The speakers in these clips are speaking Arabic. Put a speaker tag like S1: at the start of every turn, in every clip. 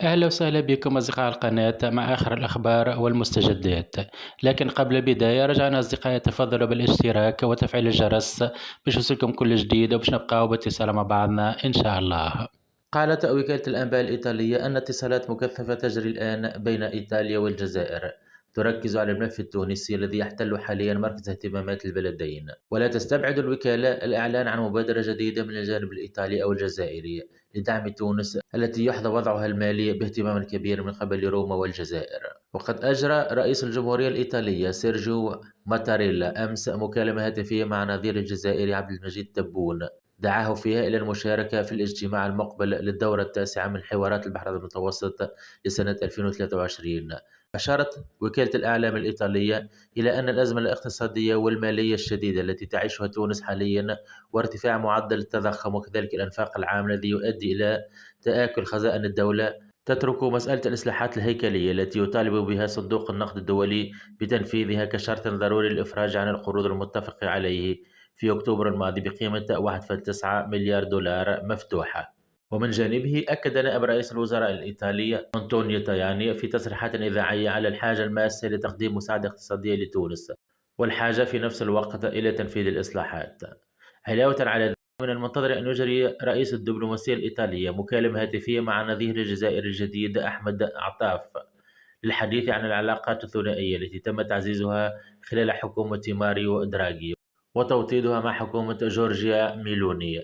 S1: أهلا وسهلا بكم أصدقاء القناة مع آخر الأخبار والمستجدات. لكن قبل البداية رجعنا أصدقائي تفضلوا بالاشتراك وتفعيل الجرس باش يوصلكم كل جديد وباش نبقاو باتصال مع بعضنا إن شاء الله. قالت وكالة الأنباء الإيطالية أن اتصالات مكثفة تجري الآن بين إيطاليا والجزائر، تركز على الملف التونسي الذي يحتل حاليا مركز اهتمامات البلدين، ولا تستبعد الوكالة الإعلان عن مبادرة جديدة من الجانب الإيطالي أو الجزائري لدعم تونس التي يحظى وضعها المالي باهتمام كبير من قبل روما والجزائر. وقد أجرى رئيس الجمهورية الإيطالية سيرجيو ماتاريلا أمس مكالمة هاتفية مع نظير الجزائري عبد المجيد تبون، دعاه فيها إلى المشاركة في الاجتماع المقبل للدورة التاسعة من حوارات البحر المتوسط لسنة 2023. أشارت وكالة الأعلام الإيطالية إلى أن الأزمة الاقتصادية والمالية الشديدة التي تعيشها تونس حاليا وارتفاع معدل التضخم وكذلك الإنفاق العام الذي يؤدي إلى تآكل خزائن الدولة تترك مسألة الإصلاحات الهيكلية التي يطالب بها صندوق النقد الدولي بتنفيذها كشرط ضروري للإفراج عن القروض المتفق عليه في أكتوبر الماضي بقيمة 1.9 مليار دولار مفتوحة. ومن جانبه أكد نائب رئيس الوزراء الإيطالي أنطونيو تاياني في تصريحات إذاعية على الحاجة الماسة لتقديم مساعدة اقتصادية لتونس والحاجة في نفس الوقت إلى تنفيذ الإصلاحات. علاوة على ذلك، من المنتظر أن يجري رئيس الدبلوماسية الإيطالية مكالمة هاتفية مع نظير الجزائر الجديد أحمد عطاف للحديث عن العلاقات الثنائية التي تم تعزيزها خلال حكومة ماريو دراغي وتوطيدها مع حكومة جورجيا ميلوني،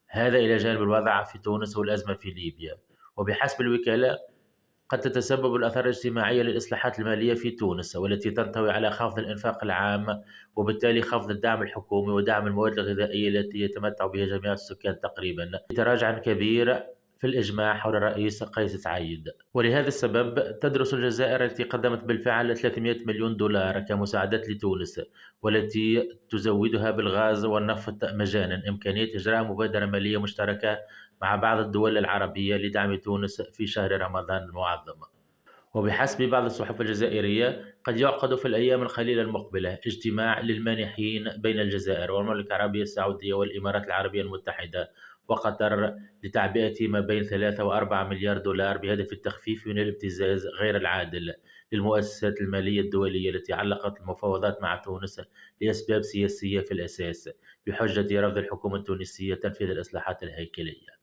S1: هذا إلى جانب الوضع في تونس والأزمة في ليبيا. وبحسب الوكالة قد تتسبب الآثار الاجتماعية للإصلاحات المالية في تونس والتي تنطوي على خفض الإنفاق العام وبالتالي خفض الدعم الحكومي ودعم المواد الغذائية التي يتمتع بها جميع السكان تقريبا تراجع كبير في الإجماع حول الرئيس قيس سعيد. ولهذا السبب تدرس الجزائر التي قدمت بالفعل 300 مليون دولار كمساعدات لتونس والتي تزودها بالغاز والنفط مجانا إمكانية إجراء مبادرة مالية مشتركة مع بعض الدول العربية لدعم تونس في شهر رمضان المعظم. وبحسب بعض الصحف الجزائرية قد يعقد في الأيام القليلة المقبلة اجتماع للمانحين بين الجزائر والمملكة العربية السعودية والإمارات العربية المتحدة وقطر لتعبئة ما بين 3 و4 مليار دولار بهدف التخفيف من الابتزاز غير العادل للمؤسسات المالية الدولية التي علقت المفاوضات مع تونس لأسباب سياسية في الأساس بحجة رفض الحكومة التونسية تنفيذ الإصلاحات الهيكلية.